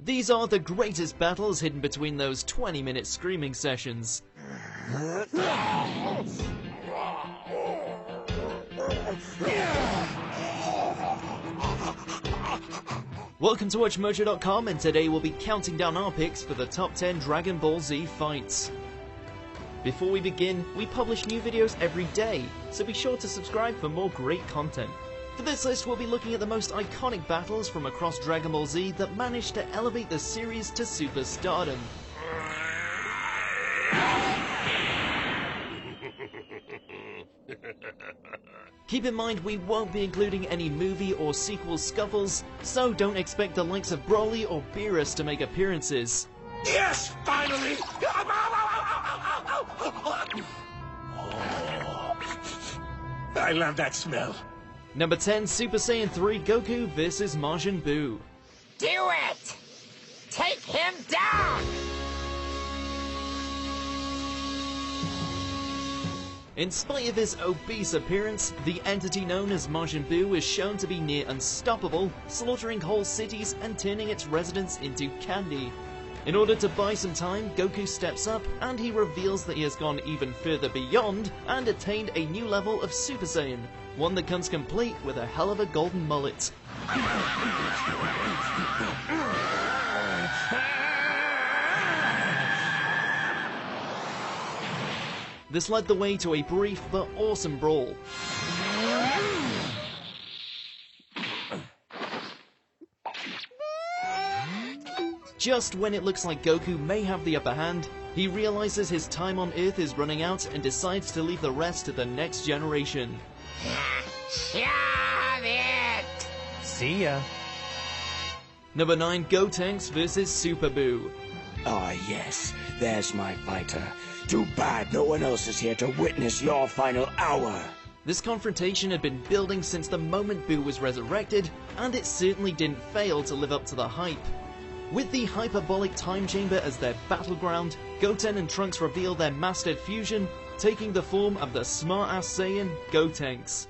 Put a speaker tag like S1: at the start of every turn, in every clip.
S1: These are the greatest battles hidden between those 20-minute screaming sessions. Welcome to WatchMojo.com, and today we'll be counting down our picks for the top 10 Dragon Ball Z fights. Before we begin, we publish new videos every day, so be sure to subscribe for more great content. For this list, we'll be looking at the most iconic battles from across Dragon Ball Z that managed to elevate the series to superstardom. Keep in mind we won't be including any movie or sequel scuffles, so don't expect the likes of Broly or Beerus to make appearances.
S2: Yes, finally! I love that smell.
S1: Number 10, Super Saiyan 3 Goku vs Majin Buu.
S3: Do it! Take him down!
S1: In spite of his obese appearance, the entity known as Majin Buu is shown to be near unstoppable, slaughtering whole cities and turning its residents into candy. In order to buy some time, Goku steps up and he reveals that he has gone even further beyond and attained a new level of Super Saiyan, one that comes complete with a hell of a golden mullet. This led the way to a brief but awesome brawl. Just when it looks like Goku may have the upper hand, he realizes his time on Earth is running out and decides to leave the rest to the next generation.
S3: Shove it!
S4: See ya.
S1: Number 9, Gotenks vs Super Buu.
S5: Ah, yes, there's my fighter. Too bad no one else is here to witness your final hour.
S1: This confrontation had been building since the moment Buu was resurrected, and it certainly didn't fail to live up to the hype. With the hyperbolic time chamber as their battleground, Goten and Trunks reveal their mastered fusion, taking the form of the smart-ass Saiyan, Gotenks.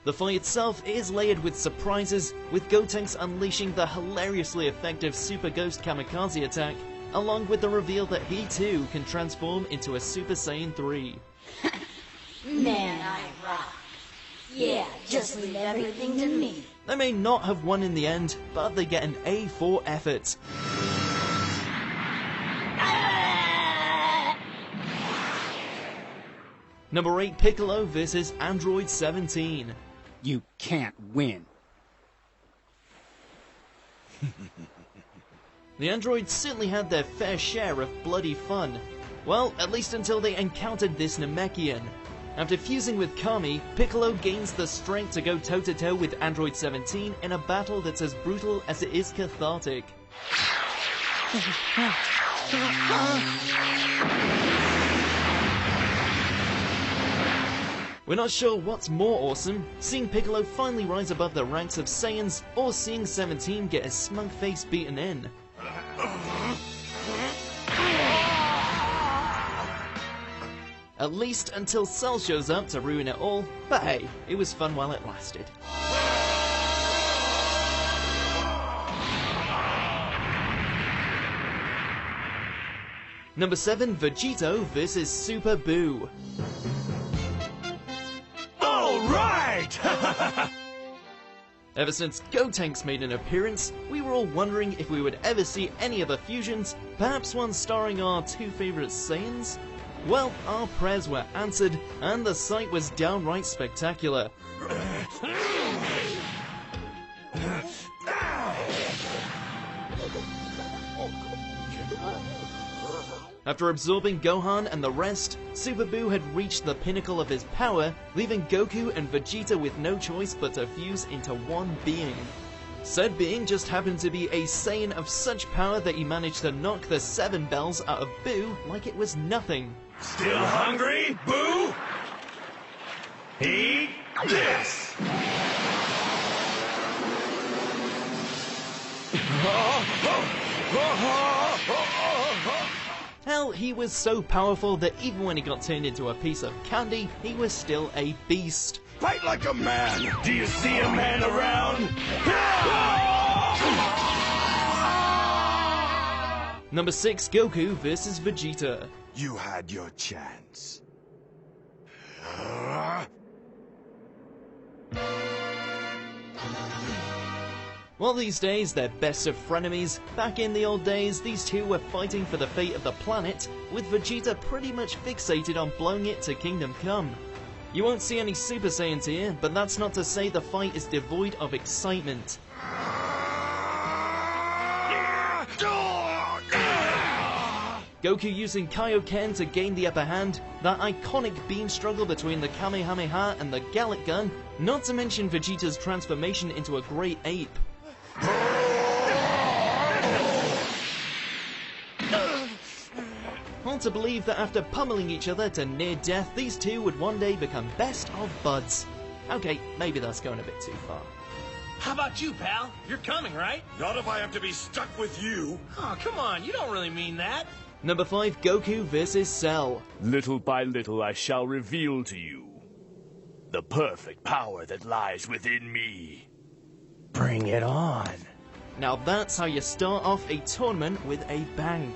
S1: The fight itself is layered with surprises, with Gotenks unleashing the hilariously effective Super Ghost Kamikaze attack, along with the reveal that he too can transform into a Super Saiyan 3.
S6: Man, I rock. Yeah, just leave everything to me.
S1: They may not have won in the end, but they get an A for effort. Number 8, Piccolo vs Android 17.
S4: You can't win.
S1: The androids certainly had their fair share of bloody fun. Well, at least until they encountered this Namekian. After fusing with Kami, Piccolo gains the strength to go toe-to-toe with Android 17 in a battle that's as brutal as it is cathartic. We're not sure what's more awesome, seeing Piccolo finally rise above the ranks of Saiyans, or seeing 17 get his smug face beaten in. At least until Cell shows up to ruin it all, but hey, it was fun while it lasted. Number 7, Vegito vs Super Buu.
S2: Alright!
S1: Ever since Gotenks made an appearance, we were all wondering if we would ever see any other fusions, perhaps one starring our two favourite Saiyans? Well, our prayers were answered, and the sight was downright spectacular. After absorbing Gohan and the rest, Super Buu had reached the pinnacle of his power, leaving Goku and Vegeta with no choice but to fuse into one being. Said being just happened to be a Saiyan of such power that he managed to knock the 7 bells out of Buu like it was nothing.
S2: Still hungry, Boo? Eat this!
S1: Hell, he was so powerful that even when he got turned into a piece of candy, he was still a beast.
S2: Fight like a man! Do you see a man around?
S1: Number 6, Goku vs. Vegeta.
S2: You had your chance.
S1: Well, these days, they're best of frenemies. Back in the old days, these two were fighting for the fate of the planet, with Vegeta pretty much fixated on blowing it to Kingdom Come. You won't see any Super Saiyans here, but that's not to say the fight is devoid of excitement. Goku using Kaioken to gain the upper hand, that iconic beam struggle between the Kamehameha and the Gallic Gun, not to mention Vegeta's transformation into a great ape. Hard to believe that after pummeling each other to near death, these two would one day become best of buds. Okay, maybe that's going a bit too far.
S7: How about you, pal? You're coming, right?
S2: Not if I have to be stuck with you.
S7: Oh, come on, you don't really mean that.
S1: Number 5, Goku vs. Cell.
S8: Little by little I shall reveal to you the perfect power that lies within me.
S7: Bring it on.
S1: Now that's how you start off a tournament with a bang.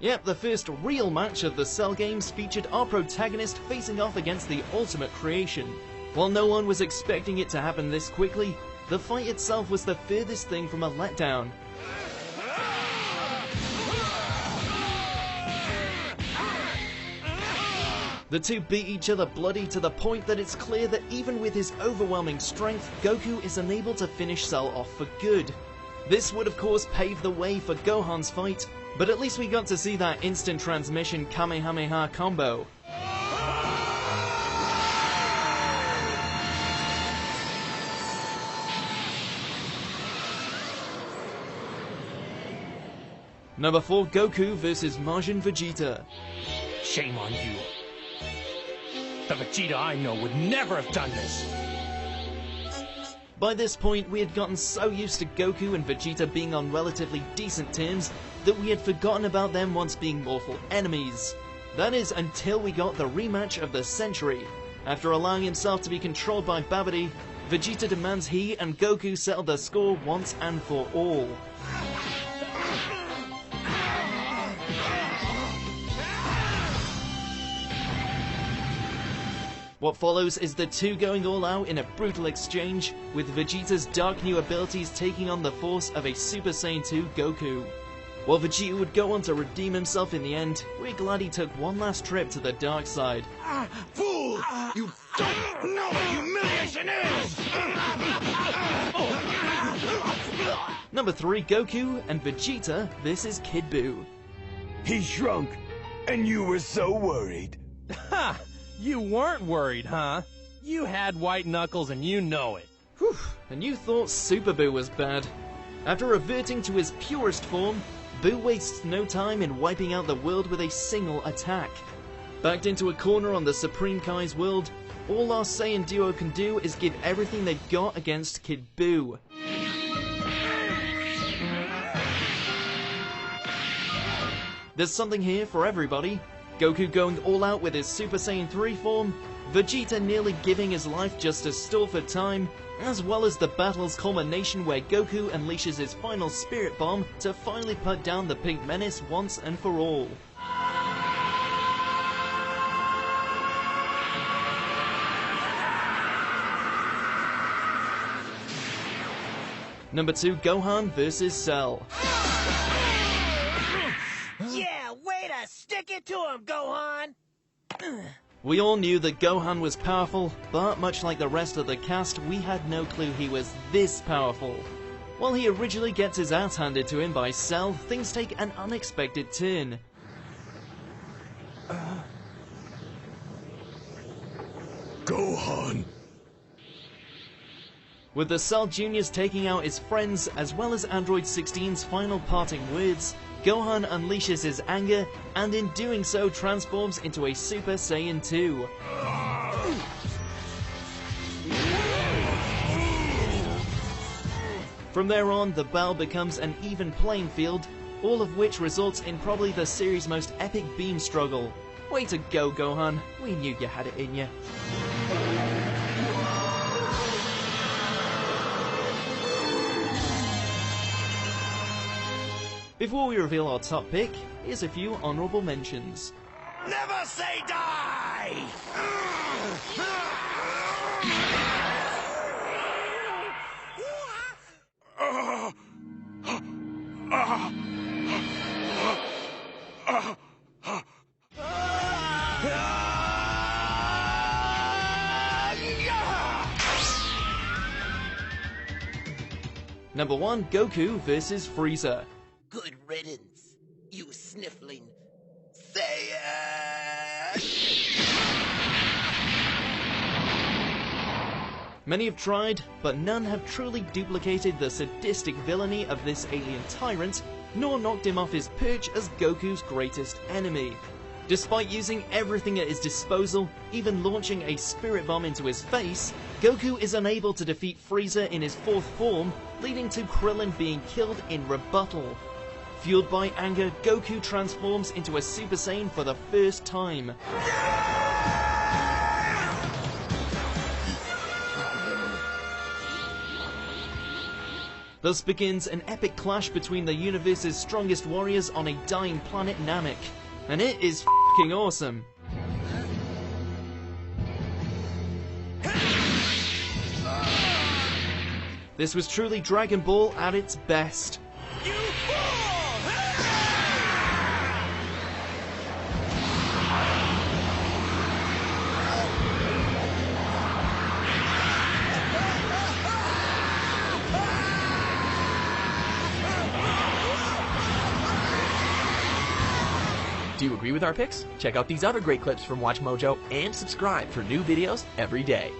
S1: Yep, the first real match of the Cell games featured our protagonist facing off against the ultimate creation. While no one was expecting it to happen this quickly, the fight itself was the furthest thing from a letdown. The two beat each other bloody to the point that it's clear that even with his overwhelming strength, Goku is unable to finish Cell off for good. This would of course pave the way for Gohan's fight, but at least we got to see that instant transmission Kamehameha combo. Number 4, Goku vs. Majin Vegeta.
S7: Shame on you. The Vegeta I know would never have done this.
S1: By this point, we had gotten so used to Goku and Vegeta being on relatively decent terms that we had forgotten about them once being mortal enemies. That is, until we got the rematch of the century. After allowing himself to be controlled by Babidi, Vegeta demands he and Goku settle the score once and for all. What follows is the two going all out in a brutal exchange, with Vegeta's dark new abilities taking on the force of a Super Saiyan 2 Goku. While Vegeta would go on to redeem himself in the end, we're glad he took one last trip to the dark side.
S2: Fool! You don't know what humiliation is!
S1: Number 3, Goku and Vegeta vs. Kid Buu.
S5: He shrunk, and you were so worried.
S7: Ha! You weren't worried, huh? You had white knuckles and you know it.
S1: Whew, and you thought Super Buu was bad. After reverting to his purest form, Buu wastes no time in wiping out the world with a single attack. Backed into a corner on the Supreme Kai's world, all our Saiyan duo can do is give everything they've got against Kid Buu. There's something here for everybody. Goku going all out with his Super Saiyan 3 form, Vegeta nearly giving his life just to stall for time, as well as the battle's culmination where Goku unleashes his final Spirit Bomb to finally put down the Pink Menace once and for all. Number 2, Gohan vs. Cell.
S3: Yeah, way to stick it to him, Gohan!
S1: We all knew that Gohan was powerful, but much like the rest of the cast, we had no clue he was this powerful. While he originally gets his ass handed to him by Cell, things take an unexpected turn.
S2: Gohan!
S1: With the Cell Juniors taking out his friends, as well as Android 16's final parting words, Gohan unleashes his anger, and in doing so transforms into a Super Saiyan 2. From there on, the battle becomes an even playing field, all of which results in probably the series' most epic beam struggle. Way to go, Gohan. We knew you had it in you. Before we reveal our top pick, here's a few honourable mentions.
S2: Never say die!
S1: Number 1, Goku vs. Frieza.
S3: Good riddance, you sniffling Saiyan!
S1: Many have tried, but none have truly duplicated the sadistic villainy of this alien tyrant, nor knocked him off his perch as Goku's greatest enemy. Despite using everything at his disposal, even launching a spirit bomb into his face, Goku is unable to defeat Frieza in his fourth form, leading to Krillin being killed in rebuttal. Fueled by anger, Goku transforms into a Super Saiyan for the first time. Thus begins an epic clash between the universe's strongest warriors on a dying planet Namek. And it is f***ing awesome. This was truly Dragon Ball at its best.
S2: You fool!
S9: Do you agree with our picks? Check out these other great clips from Watch Mojo and subscribe for new videos every day.